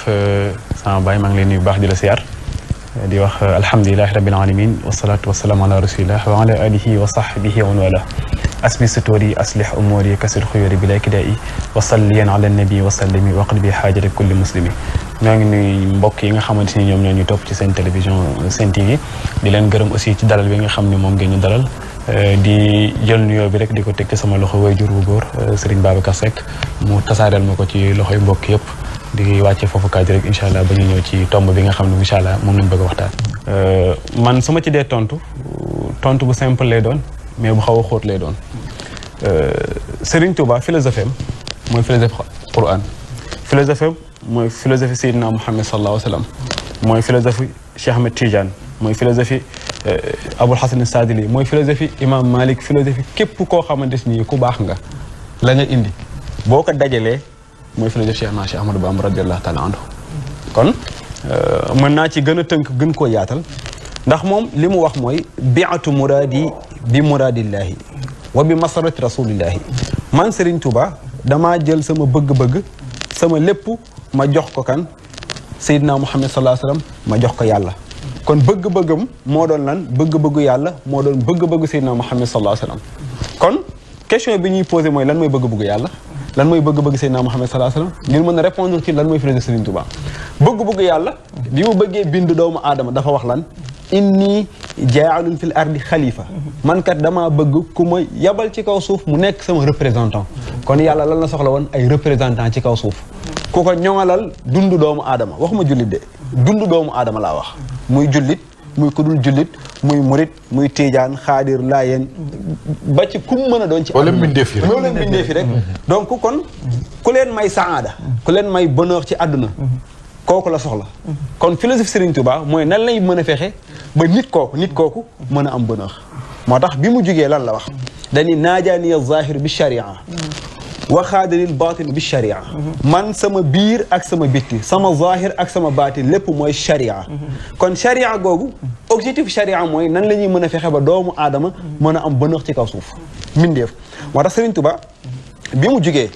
sama baay maa ngi leen nuyu baax di la siyaar di wax alhamdulilahi rabbil alamin wasalaatu wasalaamu ala rasulillah wa ala alihi wa sahbihi wa man wala asbi sutori aslih umuri kasir xuyuri bila kidai wasalliyan ala nabi wasallimi waqt bi xaajati kulli muslimi ñoo ngi nuyu mbokk yi nga xamante ni ñoom ñoo ñu topp ci seen télévision Sen TV di leen gërëm aussi ci dalal bi nga xam ne moom ngeen ñu dalal di jël nuyoo bi rek di ko teg ci sama loxo waajur bu góor Serigne Babacar Seck mu tasaareel ma ko ci loxoy mbokk yëpp di wàcce foofu kaaj rek incha allah ba ñu ñëw ci tomb bi nga xam ne incha allah moom lañ bëgg a waxtaan. man su ma ci dee tontu bu simple lay doon mais bu xaw a xóot lay doon Serigne Touba philosophie am mooy philosophie Quran philosophie am mooy philosophie Seydina Mouhamed sallallahu alayhi wa sallam mooy philosophie Cheikh Ahmed Tidiane mooy philosophie Abul Hasan Sadili mooy philosophie Imam Malik philosophie képp koo xamante ni ku baax nga la nga indi boo ko dajalee mooy philosophie Cheikh Ahmadou Bamba radiyallahu taala anhu kon mën naa ci gën a tënk gën koo yaatal ndax moom li mu wax mooy biatu muraadi bi muraadillahi wa bi masarati rasulillahi man Serigne Touba damaa jël sama bëgg-bëgg sama lépp ma jox ko kan Seydina Muhammad sallallahu alayhi wa sallam ma jox ko yàlla kon bëgg-bëggam moo doon lan bëgg-bëggu yàlla moo doon bëgg-bëggu Seydina Muhammad sallallahu alayhi wa sallam kon question bi ñuy posé mooy lan mooy bëgg-bëggu yàlla lan mooy bëgg-bëgg Seydina Muhammad sallallahu alayhi wa sallam ngir mën a répondre ci lan mooy philosophie Serigne Touba bëgg-bëggu yàlla bi mu bëggee bind doomu aadama dafa wax lan inni jaalun fil ardi xalifa man kat damaa bëgg ku ma yabal ci kaw suuf mu nekk sama représentant kon yàlla lan la soxla woon ay représentant ci kaw suuf ku ko ñoŋalal dundu doomu aadama waxuma jullit de dundu doomu aadama laa wax muy jullit muy ku dul jullit muy murit muy tiijaan xaadir laayeen ba ci kum mën a doon ci loolu leen bindeefi rek donc kon ku leen may saada ku leen may bonheur ci àdduna kooku la soxla kon philosophie Serigne Touba mooy nan lay mën a fexe ba nit kooku mën a am bonheur moo tax bi mu jugee lan la wax dañi naajaaniya zahir bi sharia wa xaadiril baatin bi sharia man sama biir ak sama bitti sama zahir ak sama baatin lépp mooy sharia kon sharia googu objectif sharia mooy nan la ñuy mën a fexe ba doomu aadama mën a am bonheur ci kaw suuf mindeef moo tax Serigne Touba bi mu jugee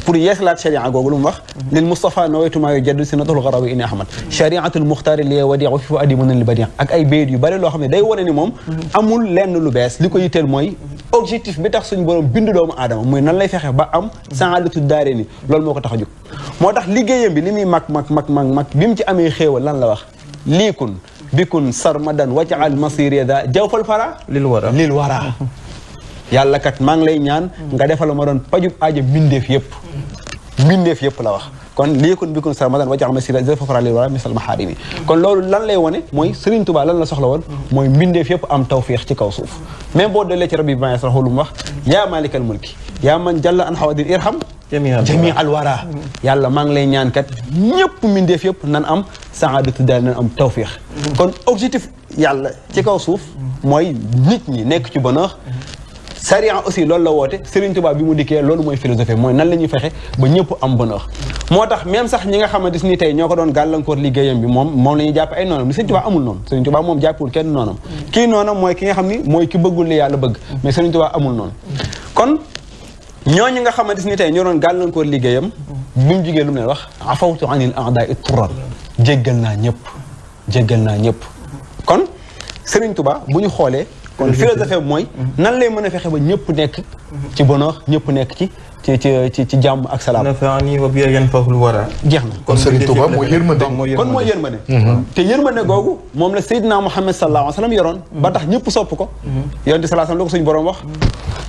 pour yeesalaat sharia googu lu mu wax lil Mustafa nawaytu maa yujaddidu sunnatul gharawi inni ahmad shariatul muxtaari li wadi'u fi adi mën li badi ak ay bayit yu bari loo xam ne day wane ni moom amul lenn lu bees li ko yitteel mooy objectif bi tax suñu borom bindu doomu aadama mooy nan lay fexe ba am saadatu daare ni loolu moo ko tax a jóg moo tax liggéeyam bi li muy mag bi mu ci amee xéewal lan la wax liikun bikun sarmadan waj'al masiri da jawfal fara lil wara yàlla kat maa ngi lay ñaan nga defal ma doon pajub aaja mbindeef yëpp la wax kon liikun bikun sarmadan waj'al masiri da jawfal fara lil wara misal maharimi kon loolu lan lay wone mooy Serigne Touba lan la soxla woon mooy mbindeef yëpp am tawfiix ci kaw suuf même boo dellee ci rabbi bi ma yasrahu lu mu wax yaa malikal mulki yaa man jalla an hawadin irham jami al wara yàlla maa ngi lay ñaan kat ñëpp mbindeef yëpp nan am saadatu daal nan am tawfiix kon objectif yàlla ci kaw suuf mooy nit ñi nekk ci bonheur sariya aussi loolu la woote Serigne Touba bi mu dikkee loolu mooy philosophie mooy nan la ñuy fexe ba ñëpp am bonheur moo tax même sax ñi nga xamante ni tey ñoo ko doon gàllankoor liggéeyam bi moom la ñuy jàpp ay noonam li Serigne Touba amul noonu Serigne Touba moom jàppul kenn noonam kii noonam mooy ki nga xam ni mooy ki bëggul li yàlla bëgg mais Serigne Touba amul noonu kon ñooñu nga xamante ni tey ñoo doon gàllankoor liggéeyam bi mu jugee lu mu leen wax afawtu anil a'da'i turran jéggal naa ñëpp kon Serigne Touba bu ñu xoolee kon philosophie mooy nan lay mën a fexe ba ñëpp nekk ci bonheur ñëpp nekk ci jàmm ak salaam. nafaani wa biya yanfahul wara. jeex na kon Serigne Touba mooy yërmande. kon mooy yërmande. te yërmande googu moom la Seydina Muhammad sallallahu alayhi wa sallam yoroon. ba tax ñëpp sopp ko. yonent sallallahu alayhi wa sallam la ko suñu borom wax.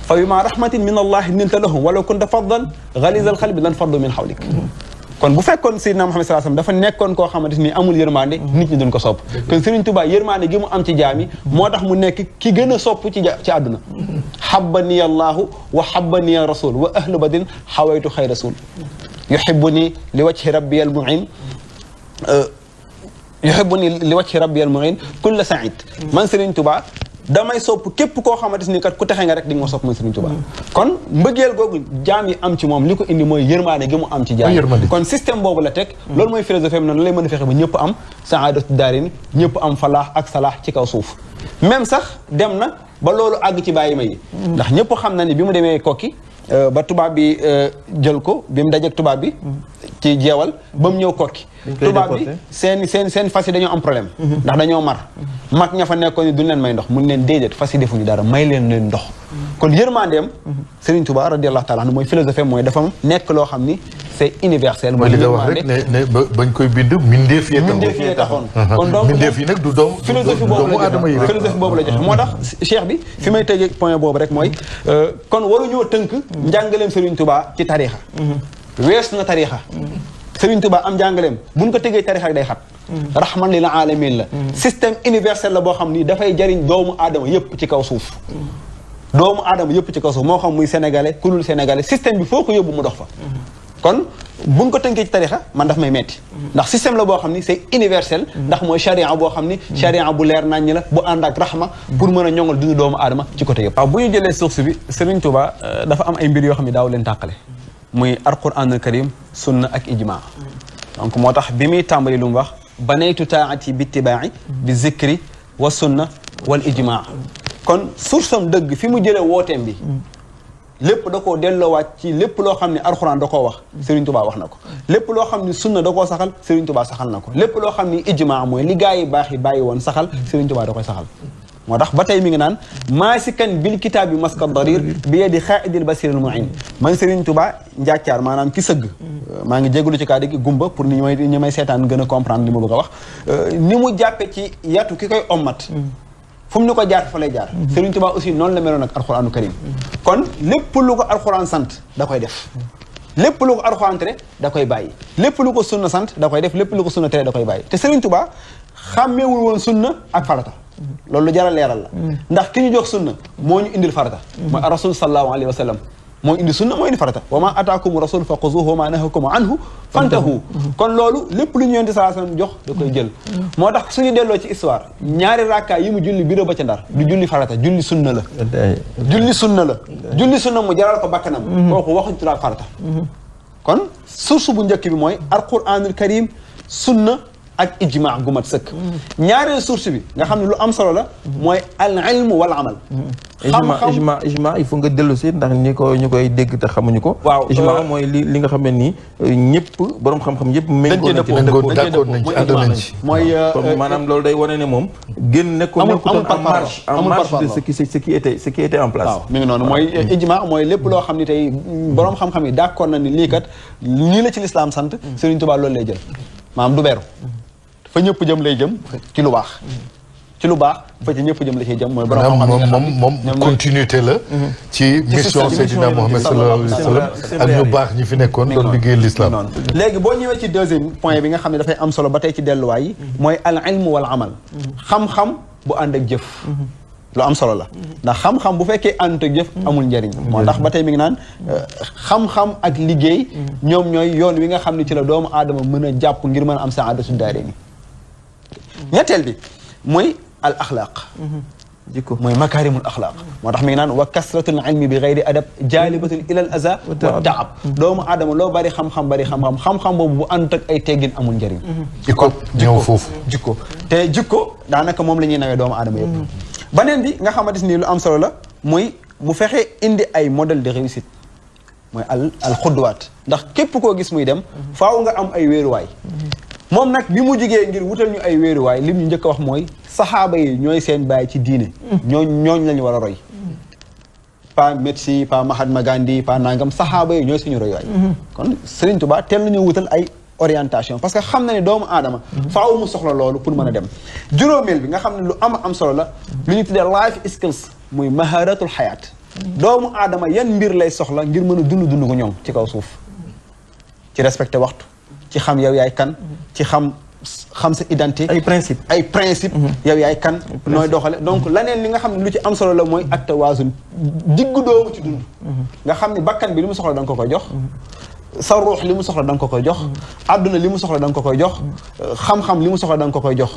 fa bima rahmatin min allahi linta lahum walaw kunta faddan ghalizal qalbi lan faddu min hawlik. kon bu fekkoon Seydina Muhammad sallallahu alayhi wa sallam dafa nekkoon koo xamante ni amul yërmande nit ñi duñ ko sopp kon Serigne Touba yërmande gi mu am ci jaami moo tax mu nekk ki gën a sopp ci àdduna habbani allahu wa habbani rasul wa ahlu badin hawaytu xay rasul yuhibbuni li wajhi rabbi al mu'in kulla sa'id man Serigne Touba damay sopp képp koo xamante ni kat ku texe nga rek di nga ma sopp mooy Serigne Touba kon mbëggeel googu jaam yi am ci moom li ko indi mooy yërmaane gi mu am ci jaam yi kon système boobu la teg loolu mooy philosophie am noonu lay mën a fexe ba ñëpp am saadatu daarin ñëpp am falaax ak salaax ci kaw suuf même sax dem na ba loolu àgg ci bàyyi ma yi ndax ñëpp xam na ni bi mu demee kokki ba tubaab bi jël ko bi mu dajeeg tubaab bi ci jeewal ba mu ñëw kokki tubaab bi seen fas yi dañoo am problème ndax dañoo mar mag ña fa nekkoon ni duñ leen may ndox mun leen déedéet fas yi defuñu dara may leen ndox kon yërmandeem Serigne Touba radiyallahu taala anhu mooy philosophie mooy dafa nekk loo xam ni c'est universel. mooy li nga wax rek ne bañ koy bind mindeef yee taxoon kon donc mindeef yi nag du doomu aadama yi rek philosophie boobu la joxe moo tax cheikh bi fi may tëjee point boobu rek mooy kon waruñoo tënk njàngaleem Serigne Touba ci tariixa wees na tariixa Serigne Touba am njàngaleem buñ ko tëggee tariixa rek day xat rahman lil alamin la système universel la boo xam ni dafay jariñ doomu aadama yépp ci kaw suuf doomu aadama yëpp ci kaw suuf moo xam muy sénégalais ku dul sénégalais système bi foo ko yóbbu mu dox fa kon buñ ko tënkee ci tarixa man daf may metti ndax système la boo xam ni c'est universel ndax mooy charia boo xam ni charia bu leer nañ ñi la bu ànd ak rahma pour mën a ñoŋal dundu doomu aadama ci côté yëpp waaw bu ñu jëlee source bi Serigne Touba dafa am ay mbir yoo xam ne daaw leen tàqale muy alquranul karim sunna ak ijma donc moo tax bi muy tàmbali lu mu wax banaytu taati bi itibaa'i bi zikri wa sunna wal ijma kon source am dëgg fi mu jëlee wooteem bi lépp da koo delloowaat ci lépp loo xam ne alxuraan da koo wax Serigne Touba wax na ko lépp loo xam ne sunna da koo saxal Serigne Touba saxal na ko lépp loo xam ne ijmaa mooy li gaa yi baax yi bàyyi woon saxal Serigne Touba da koy saxal moo tax ba tey mi ngi naan maasikan bil kitaab bi maska darir bi yedi xaaidil basiril muin man Serigne Touba njàccaar maanaam ki sëgg maa ngi jégalu ci kàddu gi gumba pour ñi may seetaan gën a comprendre li ma bëgg a wax ni mu jàppe ci yatu ki koy ommat fu mu ni ko jaar fa lay jaar Serigne Touba aussi noonu la meloon ak alxuraanu karim kon lépp lu ko alxuraan sant da koy def lépp lu ko alxuraan tere da koy bàyyi lépp lu ko sunna sant da koy def lépp lu ko sunna tere da koy bàyyi te Serigne Touba xàmmeewul woon sunna ak farata loolu lu jar a leeral la ndax ki ñu jox sunna moo ñu indil farata mooy rasul sallallahu alayhi wa sallam moo indi sunna moo indi farata wa ma ataakum rasul fa xuzuhu wa ma nahakum anhu fantahu kon loolu lépp lu ñu yonent sallallahu alayhi wa sallam jox da koy jël moo tax suñu delloo ci histoire ñaari rakkaa yi mu julli biro ba ca Ndar du julli farata julli sunna la julli sunna mu jaral ko bakkanam kooku waxuñ tulaak farata kon source bu njëkk bi mooy alquranul karim sunna ak ijma gu mat sëkk ñaareel source bi nga xam ne lu am solo la mooy al ilmu wal amal ijma il faut nga dellu si ndax ñu koy dégg te xamuñu ko waaw ijma mooy li nga xam ne nii ñëpp borom xam-xam yëpp méngoo nañ ci ànd nañ ci mooy maanaam loolu day wane ne moom génn nekkoon en marge de ce qui était en place waaw mi ngi noonu mooy ijma mooy lépp loo xam ne tey borom xam-xam yi d'accord na ni lii kat lii la ci lislaam sant Serigne Touba loolu lay jël maanaam du beru fa ñëpp jëm lay jëm ci lu baax fa ci ñëpp jëm la ciy jëm mooy borom moom continuité la ci mission Seydina Mohamed sallallahu alayhi wa sallam ak ñu baax ñi fi nekkoon doon liggéey l'islam léegi boo ñëwee ci deuxième point bi nga xam ne dafay am solo ba tey ci delluwaay yi mooy al ilmu wal amal xam-xam bu ànd ak jëf lu am solo la ndax xam-xam bu fekkee ànd ak jëf amul njëriñ moo tax ba tey mi ngi naan xam-xam ak liggéey ñoom ñooy yoon wi nga xam ne ci la doomu aadama mën a jàpp ngir mën a am saadatu daarayni ñetteel bi mooy al axlaaq jikko mooy makaarimul axlaaq moo tax mi ngi naan wa kasratul ilmi bi gayri adab jaalibatun ila al aza wa taab doomu aadama loo bari xam-xam boobu bu ànd ak ay teggin amul njëriñ jikko ñëw foofu te jikko daanaka moom la ñuy nawee doomu aadama yëpp baneen bi nga xamante ni lu am solo la muy mu fexe indi ay modèle de réussite mooy al xudwaat ndax képp koo gis muy dem faaw nga am ay wéeruwaay moom nag bi mu jigee ngir wutal ñu ay wéeruwaay lim ñu njëkk a wax mooy saxaaba yi ñooy seen baay ci diine ñooñ la ñu war a roy pas Messi pas Mahatma Gandhi pas nangam saxaaba yi ñooy suñu royuwaay kon Serigne Touba teel nañu wutal ay orientation parce que xam na ne doomu aadama faaw mu soxla loolu pour mën a dem juróomeel bi nga xam ne lu am solo la lu ñu tuddee life skills muy maharatul xayaat doomu aadama yan mbir lay soxla ngir mën a dund ko ñoom ci kaw suuf ci respecté waxtu ci xam yow yaay kan ci xam sa identité ay principe yow yaay kan nooy doxale donc laneen li nga xam ne lu ci am solo la mooy ak tawaasun diggu doomu ci dund nga xam ne bakkan bi li mu soxla da nga ko koy jox sa ruux li mu soxla da nga ko koy jox adduna li mu soxla da nga ko koy jox xam-xam li mu soxla da nga ko koy jox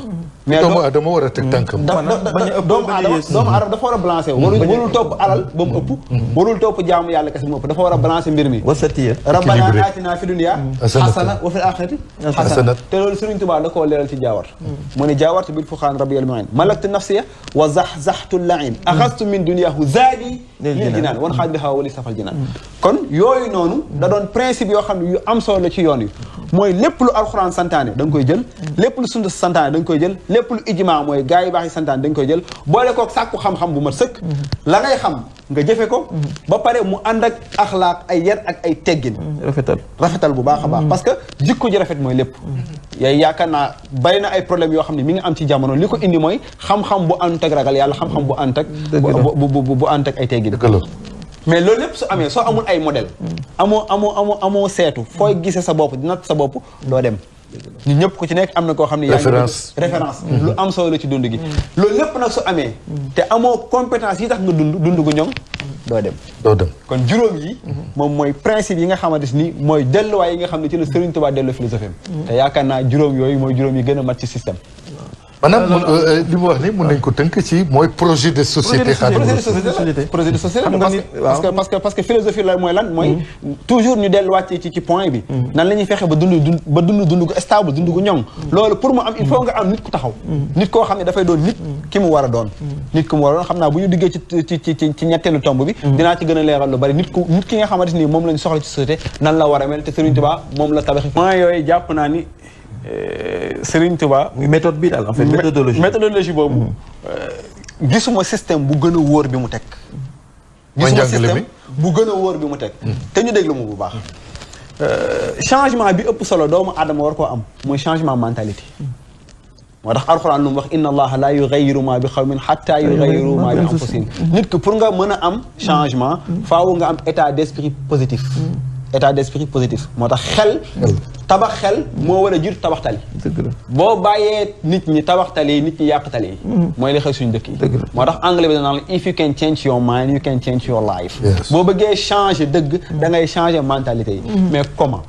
mais doomu aadama war a teg tànkam. doomu aadama dafa war a balancé warul topp alal ba mu ëpp warul topp jaamu yàlla kese ba mu ëpp dafa war a balancé mbir mi wasatiya rabbana aatina fi dunya hasana wa fil axirati hasana te loolu Sëriñ Tuubaa da koo leeral ci jaawar mu ne jaawartu bil fuxaan rabbiyal mu'in malaktu nafsiya wa zaxzaxtu lain axastu min dunyahu zaadi lil jinaan wan xaaj bi xaw wali safal jinaan kon yooyu noonu da doon principe yoo xam ne yu am solo la ci yoon yi mooy lépp lu alxuraan santaane da nga koy jël lépp lu sunna santaane da nga koy jël lépp lu ijmaa mooy gars yi baax yi santaane da nga koy jël boole kook sàkku xam-xam bu mat sëkk la ngay xam nga jëfe ko ba pare mu ànd ak axlaaq ay yar ak ay teggin rafetal bu baax a baax parce que jikko ji rafet mooy lépp yaay yaakaar naa bari na ay problème yoo xam ne mi ngi am ci jamono li ko indi mooy xam-xam bu ànd ak ragal yàlla xam-xam bu ànd ak bu ànd ak ay teggin mais loolu lépp su amee soo amul ay modèle amoo seetu fooy gisee sa bopp di natt sa bopp doo dem ñun ñëpp ku ci nekk am na koo xam ne référence lu am solo la ci dund gi loolu lépp nag su amee te amoo compétence yi tax nga dund gu ñoŋ doo dem kon juróom yi moom mooy principe yi nga xamante ni mooy delluwaay yi nga xam ne ci la Serigne Touba delloo philosophie te yaakaar naa juróom yooyu mooy juróom yi gën a mat ci système maanaam li mu wax ni mën nañ ko tënk ci mooy projet de société. projet de société parce que philosophie la mooy lan mooy toujours ñu delluwaat ci point bi nan la ñuy fexe ba dund gu stable dund gu ñoŋ loolu pour mu am il faut nga am nit ku taxaw nit koo xam ne dafay doon nit ki mu war a doon nit ku mu war a doon xam naa bu ñu diggee ci ñetteelu tomb bi dinaa ci gën a leeral lu bari nit ki nga xamante ni moom lañ soxla ci société nan la war a mel te Serigne Touba moom la tabaxi point yooyu jàpp naa ni Serigne Touba muy méthode bi daal en fait méthodologie boobu gisuma système bu gën a wóor bi mu teg gisuma système bu gën a wóor bi mu teg te ñu déglu mu bu baax changement bi ëpp solo doomu aadama war koo am mooy changement mentalité moo tax alxuraan lu mu wax inna allaha la yughayyiru ma bi qawmin hatta yughayyiru ma bi anfusihim nit ki pour nga mën a am changement faaw nga am état d'esprit positif moo tax tabax xel moo war a jur tabax tali boo bàyyee nit ñi tabax tali yi nit ñi yàq tali yi mooy li xew suñu dëkk yi moo tax anglais bi danaa la if you can change your mind you can change your life boo bëggee changer dëgg da ngay changer mentalité yi mais comment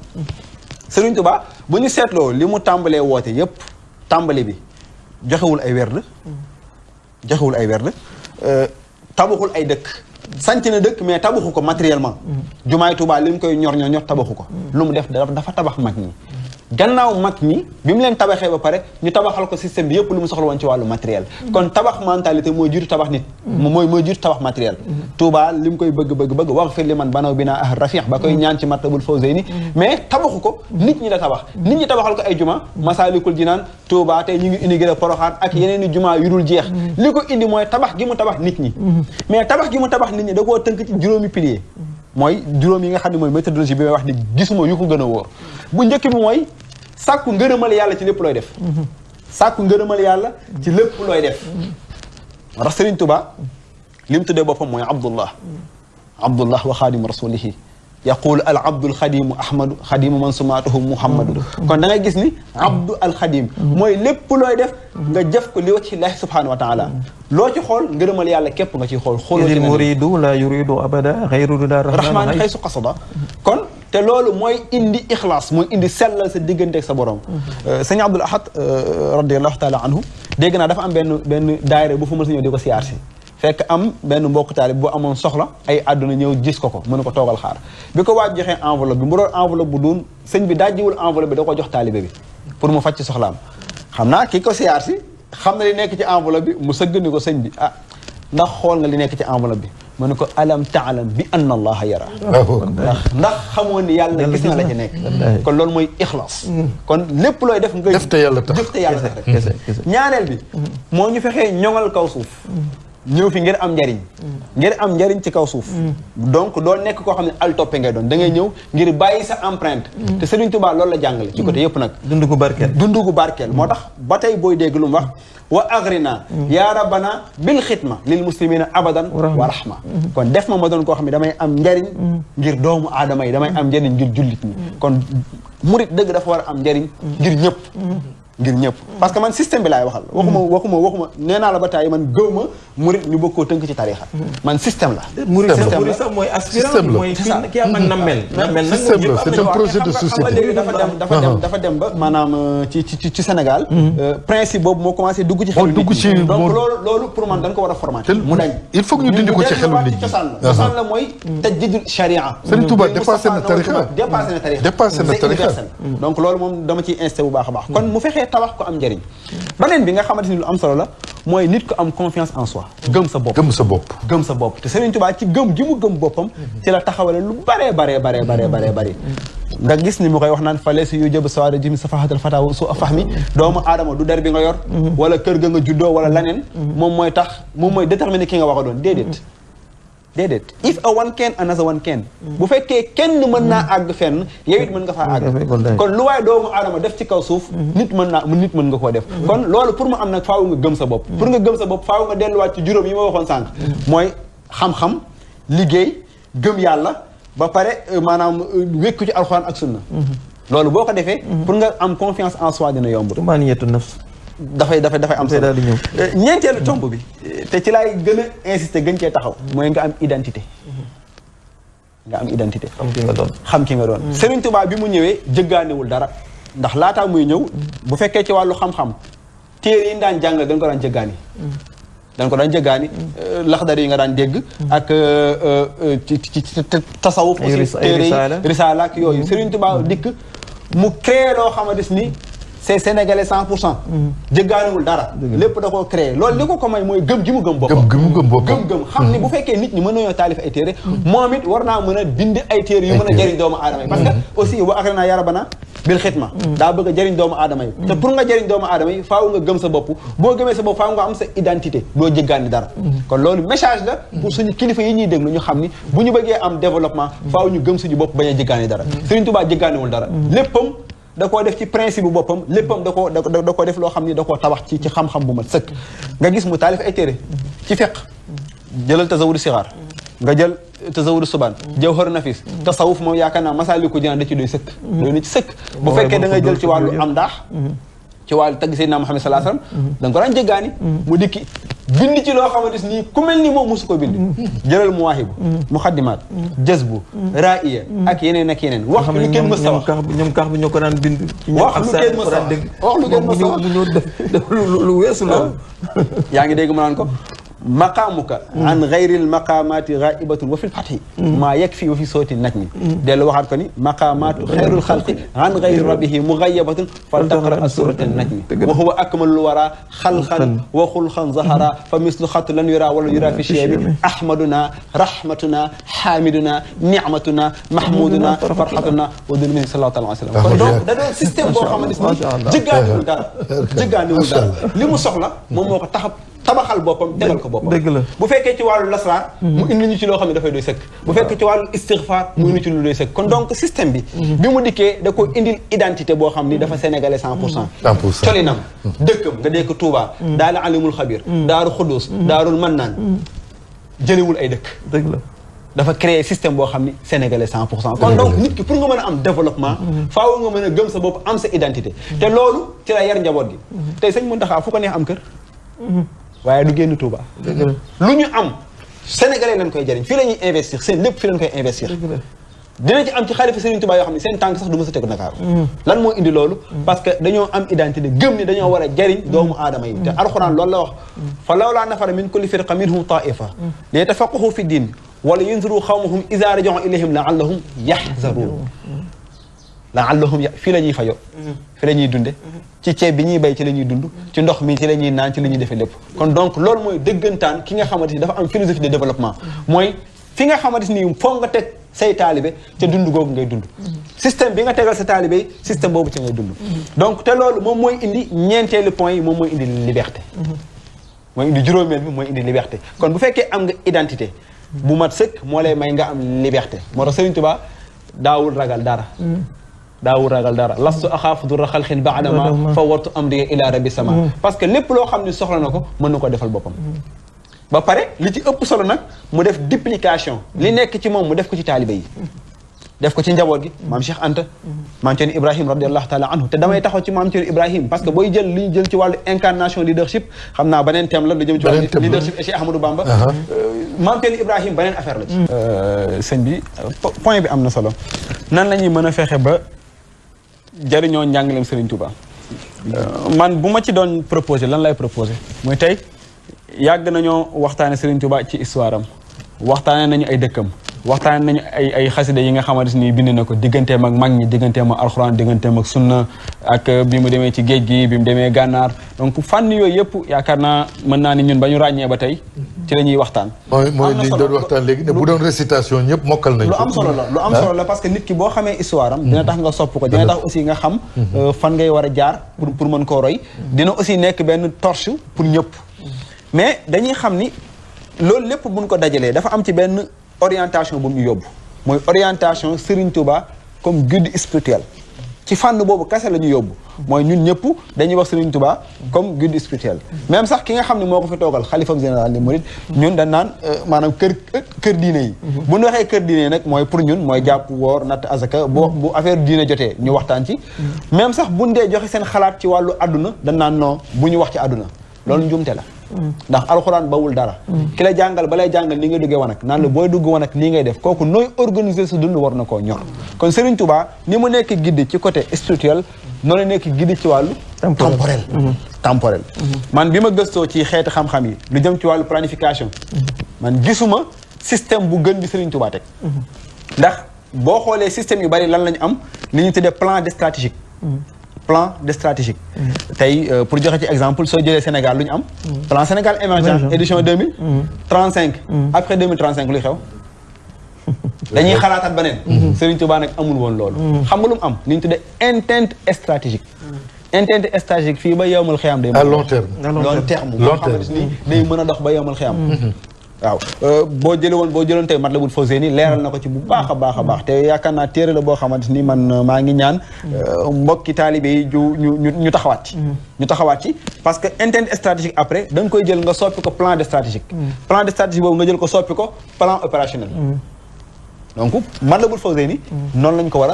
Serigne Touba bu ñu seetloo li mu tàmbalee woote yépp tàmbali bi joxewul ay werd tabaxul ay dëkk sanc na dëkk mais tabaxu ko matériellement jumaay Tuubaa li mu koy ñor tabaxu ko lu mu def dafa tabax mag ñi gannaaw mag ñi bi mu leen tabaxee ba pare ñu tabaxal ko système bi yëpp lu mu soxla woon ci wàllu matériel kon tabax mentalité mooy jiitu tabax nit mooy jiitu tabax matériel Tuubaa li mu koy bëgg waghfir li man banaw binaa ah rafiq ba koy ñaan ci Matlabul Fawzayni mais tabaxu ko nit ñi la tabax nit ñi tabaxal ko ay juma Masaalikul Jinaan Tuubaa tey ñu ngi inauguré Poroxaan ak yeneen i juma yu dul jeex li ko indi mooy tabax gi mu tabax nit ñi mais tabax gi mu tabax nit ñi da koo tënk ci juróomi pilier mooy juróom yi nga xam ne mooy méthodologie bi may wax ni gisuma yu ko gën a wóor bu njëkk bi mooy sàkku ngërëmal yàlla ci lépp looy def sàkku ngërëmal yàlla ci lépp looy def moo tax Serigne Touba li mu tuddee boppam mooy Abdullah wa xaadimu rasulihi yaqulu al abdul xadimu ahmadu xadimu man sumaatuhu muhammadu kon da ngay gis ni abdu al xadim mooy lépp looy def nga jëf ko li wacci llaahi subhanahu wa taala loo ci xool ngërëmal yàlla képp nga ciy xool xooloo ci muridu la yuridu abada xayru rida rahmaani xaysu qasada kon te loolu mooy indi ixlaas mooy indi sellal sa digganteeg sa borom sëñ Abdul Ahad radiallahu taala anhu dégg naa dafa am benn daayira bu fa mën sa ñëw di ko siyaar si fekk am benn mbokk taalib bu amoon soxla ay àdduna ñëw gis ko mën ko toogal xaar bi ko waaj joxee enveloppe bi mu doon enveloppe bu doon sëñ bi dajjiwul enveloppe bi da ko jox taalibe bi pour mu faj ci soxlaam xam naa ki ko siyaar si xam na li nekk ci enveloppe bi mu sëgg ni ko sëñ bi ndax xool nga li nekk ci enveloppe bi mu ne ko alam taalam bi anna allaha yara ndax xamoon ni yàlla gis na la ci nekk kon loolu mooy ixlaas kon lépp looy def nga def te yàlla tax rek ñaareel bi moo ñu fexee ñoŋal kaw suuf ñëw fi ngir am njariñ ci kaw suuf donc doo nekk koo xam ne al toppe ngay doon da ngay ñëw ngir bàyyi sa empreinte te Serigne Touba loolu la jàngale ci côté yëpp nag dund gu barkeel moo tax ba tey booy dégg lu mu wax wa agrina ya rabbana bil xidma lil muslimina abadan wa rahma kon def ma doon koo xam ne damay am njariñ ngir doomu aadama yi damay am njariñ ngir jullit ñi kon murit dëgg dafa war a am njariñ ngir ñëpp parce que man système bi laay waxal waxuma nee naa la ba tàyyi man gëw ma murit ñu bëgg koo tënk ci tarixa man système la murit sax mooy aspirant mooy ki am ak nammel système la c'est un projet de société dafa dem ba maanaam ci Sénégal principe boobu moo commencé dugg ci xelu nit ñi donc loolu pour man dañ ko war a formater mu dañ il faut que ñu dindi ko ci xelu nit ñi cosaan la mooy tajdidul charia Serigne Touba dépassé na tarixa donc loolu moom dama ciy insisté bu baax a baax kon mu fexee tabax ko am njëriñ beneen bi nga xamante ni lu am solo la mooy nit ko am confiance en soi gëm sa bopp te Serigne Touba ci gëm gi mu gëm boppam ci la taxawale lu bare nga gis ni mu koy wax naan fale si yu jëb sawada jimi safahatal fataw su fahmi doomu aadama du der bi nga yor wala kër ga nga juddoo wala laneen moom mooy déterminer ki nga wax a doon déedéet if a one can another one can bu fekkee kenn mën naa àgg fenn yow it mën nga faa àgg kon lu waaye doomu aadama def ci kaw suuf nit mën nga koo def kon loolu pour mu am nag faaw nga gëm sa bopp pour nga gëm sa bopp faaw nga delluwaat ci juróom yi ma waxoon sànq mooy xam-xam liggéey gëm yàlla ba pare maanaam wékku ci alxuraan ak sunna loolu boo ko defee pour nga am confiance en soi dina yomb dafay am solo ñeenteelu tomb bi te ci laay gën a insister gën cee taxaw mooy nga am identité xam ki nga doon Serigne Touba bi mu ñëwee jëggaanewul dara ndax laataa muy ñëw bu fekkee ci wàllu xam-xam téere yi ñu daan jàngale dañ ko daan jëggaani laxdar yi nga daan dégg ak ci tasawuf aussi téere yi risaala ak yooyu Serigne Touba dikk mu créé loo xamante ni c'est sénégalais 100%. jëggaaniwul dara. lépp da koo créé loolu li ko may mooy gëm gi mu gëm boppam. gëm xam ni bu fekkee nit ñi mën nañoo taalif ay téere moom it war naa mën a bind ay téere yu mën a jëriñ doomu aadama yi parce que aussi wa akranaa yaa rabbanaa bil xidma daa bëgg a jëriñ doomu aadama yi te pour nga jëriñ doomu aadama yi faaw nga gëm sa bopp boo gëmee sa bopp faaw nga am sa identité doo jëggaani dara kon loolu message la pour suñu kilifa yi ñuy déglu ñu xam ni bu ñu bëggee am développement faaw ñu gëm suñu bopp bañ a jëggaani dara Serigne Touba jëggaaniwul dara léppam da koo def ci principe bu boppam léppam da koo def loo xam ni da koo tabax ci xam-xam bu mat sëkk nga gis mu taalif ay téere ci fiqh jëlal tazawudu sixaar nga jël tazawudu subaan jawharu nafis tasawuf moom yaakaar naa Masaalikul Jinaan da ci doy sëkk doy na ci sëkk bu fekkee da ngay jël ci wàllu am ndaax ci wàllu tagg Seydina Muhammad sallallahu alayhi wasallam da nga ko daan jéggaani mu dikki bind ci loo xamante ni ku mel ni moom mosu ko bind jëlal muwaahibu muxaddimaat jazbu ra'iya ak yeneen wax lu kenn mës a wax ñoom kax bi ñoo ko daan bind wax lu kenn mës a wax lu kenn mës a wax bu ñëw def lu weesu la yaa ngi dégg mu naan ko maqaamuka an gayril maqaamaati gaibatun wa fil fathi maa yakfi wa fi sooti najmi dellu waxaat ko ni maqaamaatu xayrul xalqi an gayri rabbihi mugayabatun fal taqra surata najmi wa huwa akmalul wara xalqan wa xulqan zahara fa mislu xatu lan yura wala yura fi chebi ahmaduna rahmatuna hamiduna nicmatuna mahmuduna farhatuna wa dulmini sallallahu alayhi wa sallam kon donc da doon système boo xamante ni jëggaaniwul dara li mu soxla moom moo ko tabaxal boppam tegal ko boppam. dëgg la bu fekkee ci wàllu lasraar mu indi ñu ci loo xam ne dafay doy sëkk. bu fekkee ci wàllu istighfar mu indi ci lu doy sëkk. kon donc système bi. bi mu dikkee da ko indil identité boo xam ni dafa sénégalais 100%. 100% colinam. dëkkam nga dégg Touba. daal alimul xabir. daaru Xudus. daarul Mannaan. jëlewul ay dëkk. dëgg la. dafa créer système boo xam ni sénégalais 100%. kon donc nit ki pour nga mën a am développement. faaw nga mën a gëm sa bopp am sa identité. te loolu ci la yar njaboot gi. tey sëñ Mountakha fu ko neex am kër. waaye du génn Touba. lu ñu am sénégalais lañ koy jëriñ fii la ñuy investir seen lépp fii lañ koy investir. dina ci am ci xalifa Serigne Touba yoo xam ne seen tànk sax du mës a tegu Dakar. lan moo indi loolu. parce que dañoo am identité gëm ni dañoo war a jëriñ doomu aadama yi. te alxuraan loolu la wax. fa lawlaa nafara min kulli firqa minhum taifa li yatafaqqahu fi diin wala yunziru xawmahum iza raja'u ilayhim la'allahum yahzaruun. la'allahum fii la ñuy fayo fii la ñuy dunde ci ceeb bi ñuy bay ci la ñuy dund ci ndox mi ci la ñuy naan ci la ñuy defee lépp kon donc loolu mooy dëggantaan ki nga xamante ni dafa am philosophie de développement mooy fi nga xamante ni foog nga teg say taalibe ca dund googu ngay dund système bi nga tegal sa taalibe yi système boobu ci ngay dund donc te loolu moom mooy indi ñeenteelu point yi moom mooy indi liberté mooy indi juróomeel bi mooy indi liberté kon bu fekkee am nga identité bu mat sëkk moo lay may nga am liberté moo tax Serigne Touba daawul ragal dara lastu axaafu durra xalqin ba'dama fawwartu amri ila rabbi sama parce que lépp loo xam ne soxla na ko mën na ko defal boppam ba pare li ci ëpp solo nag mu def duplication li nekk ci moom mu def ko ci taalibe yi def ko ci njaboot gi maam Cheikh Anta maam Thierno Ibrahim radiallahu taala anhu te damay taxaw ci maam Thierno Ibrahim parce que booy jël li ñu jël ci wàllu incarnation leadership xam naa beneen thème la lu jëm ci wàllu leadership et Cheikh Ahmadou Bamba maam Thierno Ibrahim beneen affaire la ci sëñ bi point bi am na solo nan la ñuy mën a fexe ba jariñoo njàngaleem Serigne Touba man bu ma ci doon proposé lan lay proposé mooy tey yàgg nañoo waxtaane Serigne Touba ci histoire am waxtaane nañu ay dëkkam waxtaane nañu ay xasida yi nga xamante ni bind na ko digganteem ak mag ñi digganteem ak alxuraan digganteem ak sunna ak bi mu demee ci géej gi bi mu demee gànnaar donc fànn yooyu yëpp yaakaar naa mën naa ni ñun ba ñu ràññee ba tey ci la ñuy waxtaan mooy li ñu doon waxtaan léegi ne bu doon récitation ñëpp mokkal nañ lu am solo la lu am solo la parce que nit ki boo xamee histoire am dina tax nga sopp ko dina tax aussi nga xam fan ngay war a jaar pour mën koo roy dina aussi nekk benn torche pour ñëpp mais dañuy xam ni loolu lépp buñ ko dajalee dafa am ci benn orientation bu mu yóbbu mooy orientation Serigne Touba comme guide spirituel ci fànn boobu kese la ñu yóbbu mooy ñun ñëpp dañuy wax Serigne Touba comme guide spirituel même sax ki nga xam ne moo ko fi toogal xalifam général des mourides ñun dañ naan maanaam kër diine yi bu ñu waxee kër diine yi nag mooy pour ñun mooy jàpp woor natt azaka bu affaire diine jotee ñu waxtaan ci même sax buñ dee joxe seen xalaat ci wàllu àdduna dañ naan non bu ñu wax ci àdduna loolu njuumte la ndax alxuraan bawul dara ki la jàngal balay jàngal ni ngay duggee wanag naan la booy dugg wanag nii ngay def kooku nooy organiser sa dund war na koo ñor kon Serigne Touba ni mu nekk guide ci côté spirituel noonu la nekk guide ci wàllu temporel man bi ma gëstoo ci xeeti xam-xam yi lu jëm ci wàllu planification man gisuma système bu gën bi Serigne Touba teg ndax boo xoolee système yu bari lan lañu am li ñu tuddee plan de stratégique tey pour joxe ci exemple soo jëlee Sénégal lu ñu am plan Sénégal émergent édition 2035 après 2035 luy xew dañuy xalaatat beneen Serigne Touba nag amul woon loolu xam nga lu mu am li ñu tuddee entente stratégique fii ba yowmal xiyam day à long terme moo xamante ni day mën a dox ba yowmal xiyam waaw boo jëloon tey Matlabul Fawzeyni leeral na ko ci bu baax a baax te yaakaar naa téere la boo xamante ni man maa ngi ñaan mbokki taalibe yi ñu taxawaat ci parce que entente stratégique après da nga koy jël nga soppi ko plan de stratégique boobu nga jël ko soppi ko plan opérationnel donc Matlabul Fawzeyni noonu lañ ko war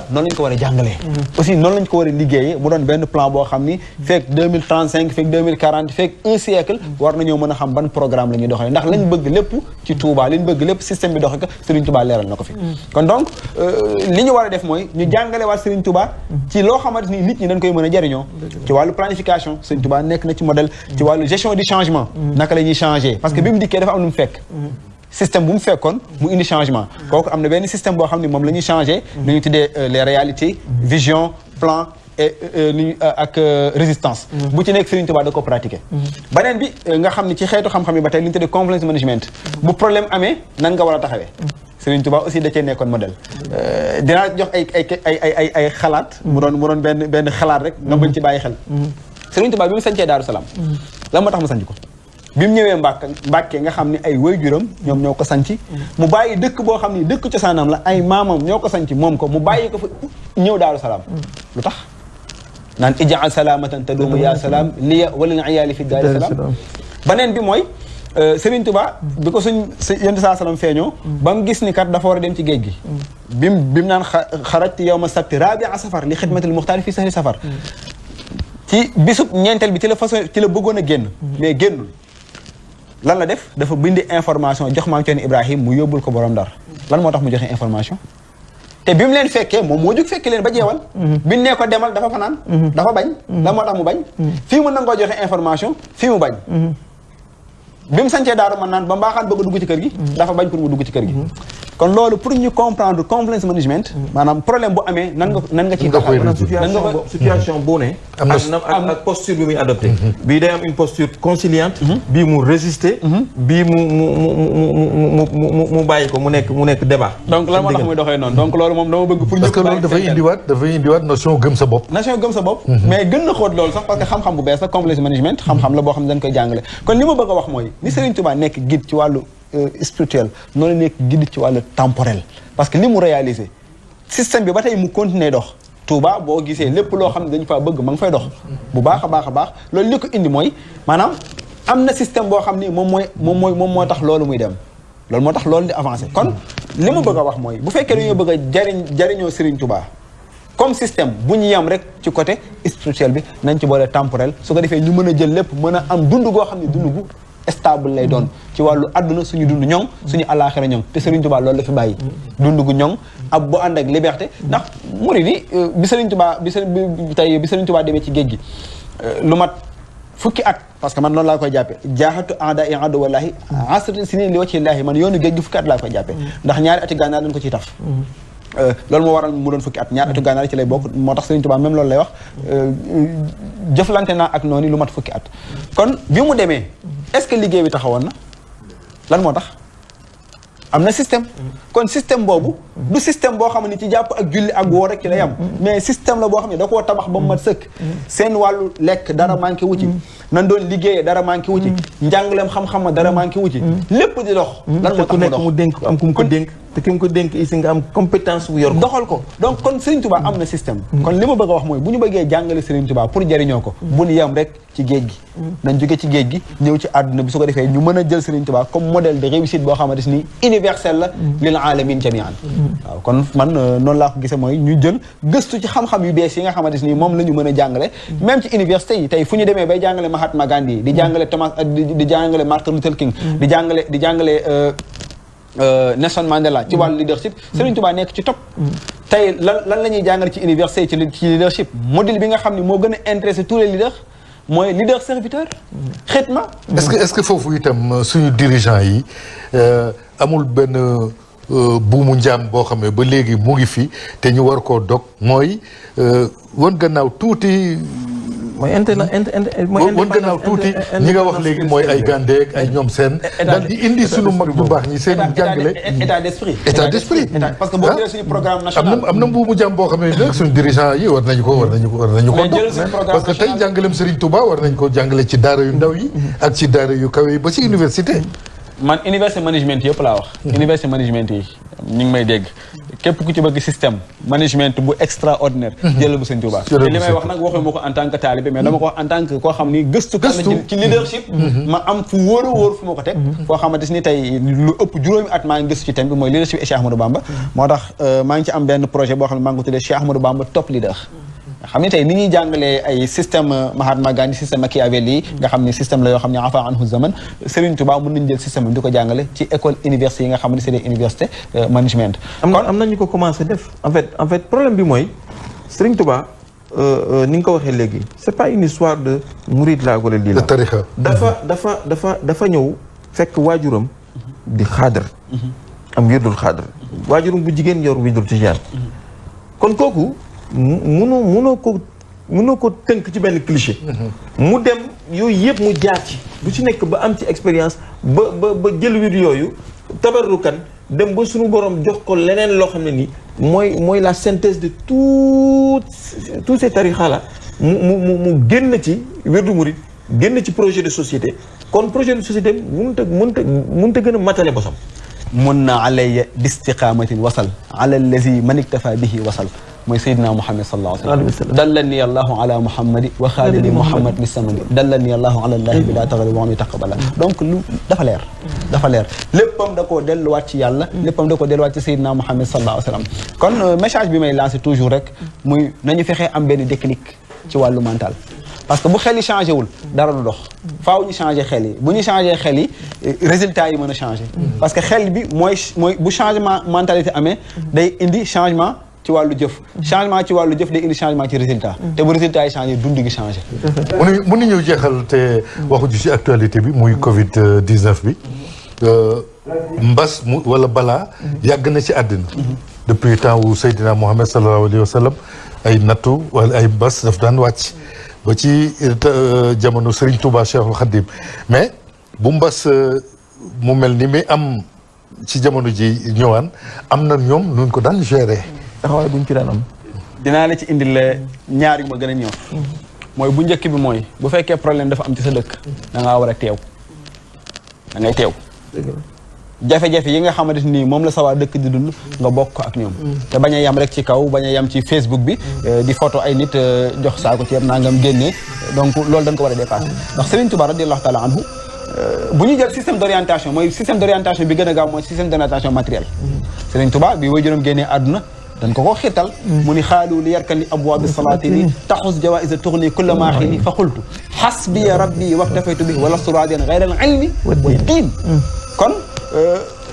a jàngalee aussi noonu lañ ko war a liggéeyee mu doon benn plan boo xam ni fekk 2035 fekk 2040 fekk un siècle war nañoo mën a xam ban programme la ñuy doxalee ndax lañ bëgg lépp ci Touba liñ bëgg lépp système bi doxe ko Serigne Touba leeral na ko fi kon donc li ñu war a def mooy ñu jàngale waat Serigne Touba ci loo xamante ni nit ñi dañ koy mën a jariñoo ci wàllu planification Serigne Touba nekk na ci modèle ci wàllu gestion du changement naka la ñuy changer parce que bi mu dikkee dafa am lu mu fekk système bu mu fekkoon mu indi changement kooku am na benn système boo xam ne moom la ñuy changé lu ñu tuddee les réalités vision plan et ak résistance bu ci nekk Serigne Touba da ko pratiquer beneen bi nga xam ne ci xeetu xam-xam yi ba tey li ñu tuddee conflict management bu problème amee nan nga war a taxawee Serigne Touba aussi da cee nekkoon modèle dinaa jox ay xalaat mu doon benn xalaat rek nga bañ ci bàyyi xel Serigne Touba bi mu sañcee Daaru Salaam lan moo tax mu sañc ko bi mu ñëwee Mbàkke nga xam ne ay waajuram ñoom ñoo ko sanc mu bàyyi dëkk boo xam ni dëkk cosaanam la ay maamam ñoo ko sanc moom ko mu bàyyi ko fa ñëw Daaru Salaam lu tax naan ijaal salaamatan taduumu yaa salaam liya walil iyaali fi daari salaam beneen bi mooy Serigne Touba bi ko suñ yonent saa salaam feeñoo ba mu gis ni kat dafa war a dem ci géej gi bi mu naan xarajtu yawma sabti rabia safar li xidmatil muxtaari fi sahri safar ci bisub ñeenteel bi ci la bëggoon a génn mais génnul lan la def dafa bindi information jox maam Thierno Ibrahim mu yóbbul ko borom Ndar lan moo tax mu joxe information te bi mu leen fekkee moom moo jóg fekkee leen ba jeewal bi nee ko demal dafa fanaan dafa bañ lan moo tax mu bañ fii mu nangoo joxe information fii mu bañ bi mu sancee Daaru Manaan ba mbaaxaan bëgg a dugg ci kër gi dafa bañ pour mu dugg ci kër gi kon loolu pour ñu comprendre conflict management maanaam problème bu amee nan nga ciy taxaw situation bu ne ak posture bi muy adopté bii day am une posture conciliante bii mu résister bii mu bàyyi ko mu nekk débat donc lan moo tax muy doxee noonu donc loolu moom dama bëgg pour parce que loolu dafay indiwaat notion gëm sa bopp mais gën na xóot loolu sax parce que xam-xam bu bees la conflict management xam-xam la boo xam ne dañ koy jàngale kon li ma bëgg a wax mooy ni Serigne Touba nekk guide ci wàllu spirituel noonu nekk guide ci wàllu temporel parce que li mu réalisé système bi ba tey mu continuer dox Touba boo gisee lépp loo xam ne dañu faa bëgg ma nga fay dox bu baax a baax loolu li ko indi mooy maanaam am na système boo xam ni moom moo tax loolu muy dem loolu moo tax loolu di avancé kon li ma bëgg a wax mooy bu fekkee dañoo bëgg a jariñoo Serigne Touba comme système bu ñu yem rek ci côté spirituel bi nañ ci boole temporel su ko defee ñu mën a jël lépp mën a am dund goo xam ne dund gu stable lay doon ci wàllu àdduna suñu dund ñoŋ suñu àllaaxira ñoŋ te Serigne Touba loolu la fi bàyyi dund gu ñoŋ ab bu ànd ak liberté ndax murid yi bi Serigne Touba bi Serigne Touba demee ci géej gi lu mat fukki at parce que man noonu laa koy jàppe jaaxatu aada i adu wallahi asri sinin li wacci laahi man yoonu géej gi fukki at laa koy jàppe ndax ñaari ati gànnaar dañ ko ciy taf loolu moo waral mu doon fukki at ñaari ati gànnaar ci lay bokk moo tax Serigne Touba même loolu lay wax jëflante naa ak noonu lu mat fukki at kon bi mu demee est-ce que liggéey bi taxawoon na lan moo tax am na système kon système boobu du système boo xam ne ci jàpp ak julli ak woo rek ci lay am mais système la boo xam ne da koo tabax ba mu mat sëkk seen wàllu lekk dara manqué wu ci nan doon liggéeyee dara manqué wu ci njàngaleem xam-xam dara manqué wu ci lépp di dox lan moo tax mu dox mu dénk am ku mu ko dénk te ki mu ko dénk ici nga am compétence bu yor doxal ko donc kon Serigne Touba am na système kon li ma bëgg a wax mooy bu ñu bëggee jàngale Serigne Touba pour jëriñoo ko bu ñu yem rek ci géej gi nañ jóge ci géej gi ñëw ci àdduna bi su ko defee ñu mën a jël Serigne Touba comme modèle de réussite boo xamante ni universel la lil alamin jamian waaw kon man noonu laa ko gisee mooy ñu jël gëstu ci xam-xam yu bees yi nga xamante ni moom la ñu mën a jàngale même ci université yi tey fu ñu demee bay jàngale Mahatma Gandhi di jàngale Thomas di jàngale Martin Luther King di jàngale Nelson Mandela ci wàllu leadership Serigne Touba nekk ci top tey lan la ñuy jàngale ci université ci leadership modèle bi nga xam ne moo gën a intéressé tous les leaders mooy leader serviteur xitma est-ce que foofu itam suñu dirigeant yi amul benn buumu njaam boo xam ne ba léegi mu ngi fi te ñu war koo dog mooy wan gannaaw tuuti mooy wan gannaaw tuuti ñi nga wax léegi mooy ay gàndeek ay ñoom seen daal di indi suñu mag bu baax ñi seen jàngale état d'esprit parce que boo jëlee suñu programme national am na mbuumu jàmm boo xam ne nag suñu dirigeant yi war nañu ko dog parce que tey jàngaleem Serigne Touba war nañ ko jàngale ci daara yu ndaw yi ak ci daara yu kawe yi ba ci université man université management yëpp laa wax université management yi ñu ngi may dégg képp ku ci bëgg système management bu extraordinaire jëlal bu Sëñ Touba te li may wax nag waxuma ko en tant que talibé mais dama ko wax en tant que koo xam ni gëstu ci leadership ma am fu wóor a wóor fu ma ko teg foo xamante ni tey lu ëpp juróomi at maa ngi gëstu ci thème bi mooy leadership et Cheikh Ahmadou Bamba moo tax maa ngi ci am benn projet boo xam ne maa ngi ko tuddee Cheikh Ahmadou Bamba top leader xam ne tey ni ñuy jàngalee ay système Mahatma Gandhi système Machiavelli nga xam ne système la yoo xam ne afa anhu zaman Serigne Touba mën nañu jël système bi di ko jàngale ci école université yi nga xam ne c'est des universités management am nañu ko commencé def en fait problème bi mooy Serigne Touba ni nga ko waxee léegi c'est pas une histoire de murid la wala lii la tarixa dafa ñëw fekk waajuram di xaadar am wirdul xaadar waajuram bu jigéen yor wirdul tijaan kon kooku mënoo ko tënk ci benn cliché mu dem yooyu yëpp mu jaar ci bu ci nekk ba am ci expérience ba jël wir yooyu tabarrukan dem ba suñu borom jox ko leneen loo xam ne nii mooy la synthèse de tous ces tarixa la mu génn ci wirdu murid génn ci projet de société kon projet de société mënut a gën a matale bosam mun na alayya bistiqamatin wasal ala allazi man iktafa bihi wasal mooy Seydina Muhammad sallallahu alayhi wa sallam dallani allahu ala muhammadi wa xaalini muhammad li samadi dallani allahu ala allahi bi laa taxari wa mi taqabala donc lu dafa leer léppam da koo delluwaat ci yàlla léppam da koo delluwaat ci Seydina Muhammad sallallahu alayhi wa sallam kon message bi may lancé toujours rek muy nañu fexee am benn déclic ci wàllu mental parce que bu xel yi changé wul dara du dox faaw ñu changé xel yi bu ñu changé xel yi résultat yi mën a changé parce que xel bi mooy bu changement mentalité amee day indi changement ci wàllu jëf changement ci wàllu jëf day indi changement ci résultat te bu résultat yi changé dund gi changé mun nañu jeexal te waxu ji ci actualité bi muy Covid 19 bi mbas mu wala balaa yàgg na ci àddina depuis temps wu Seydina Mohamed sallallahu alayhi wa sallam ay nattu wala ay mbas daf daan wàcc ba ci jamono Serigne Touba Cheikhul Khadim mais bu mbas mu mel ni mi am ci jamono ji ñëwaan am na ñoom nuñ ko daan gérer taxawaay buñ ci daan am dinaa la ci indil ñaar yu ma gën a ñëw mooy bu njëkk bi mooy bu fekkee problème dafa am ci sa dëkk da ngaa war a teew da ngay teew jafe-jafe yi nga xamante ni moom la sa waa dëkk di dund nga bokk ak ñoom te bañ a yam rek ci kaw bañ a yam ci Facebook bi di photo ay nit jox saako ceeb nangam génnee donc loolu dañ ko war a dépasser ndax Serigne Touba radiyallahu taala anhu bu ñu jël système d'orientation mooy système d'orientation bi gën a gaaw mooy système d'orientation matérielle Serigne Touba bi way juróom génnee àdduna dañ ko xiital mu ni xaalu li yarkan li abwaabi salaatini taxus jawaïsa tourni kulla maaxini fa xultu xasbiya rabbi waktafaytu bi wala suraadian gayra al ilmi wa diin kon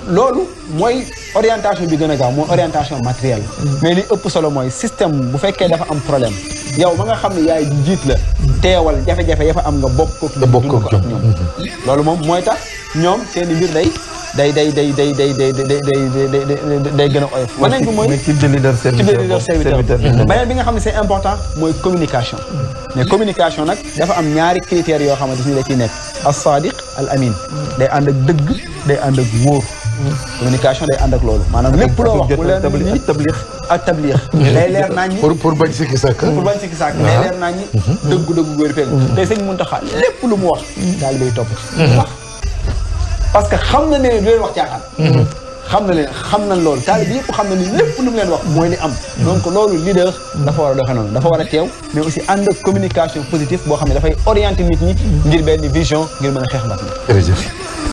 loolu mooy orientation bi gën a gaaw mooy orientation matérielle mais li ëpp solo mooy système bu fekkee dafa am problème yow ma nga xam ne yaay jiit la teewal jafe-jafe ya fa am nga bokk ak ñoom loolu moom mooy tax ñoom seen i mbir day gën a oyof. beneen bi mooy type de leader serviteur. beneen bi nga xam ne c'est important mooy communication. mais communication nag dafa am ñaari critères yoo xamante ni da ciy nekk as-sadiq al amin day ànd ak dëgg day ànd ak wóor. communication day ànd ak loolu maanaam lépp loo wax bu leer nañ ak tabliix day leer nañ ñi pour bañ sikki sàkk day leer nañ ñi dëggu góor feeñ tey sëñ Muntaxa lépp lu mu wax daal bay topp ci wax parce que xam na ne du leen wax caaxaan xam nañ loolu taalibe bi yëpp xam na ni lépp lu mu leen wax mooy li am donc loolu leader dafa war a doxe noonu dafa war a teew mais aussi ànd ak communication positive boo xam ne dafay orienter nit ñi ngir benn vision ngir mën a xeex mbas mi.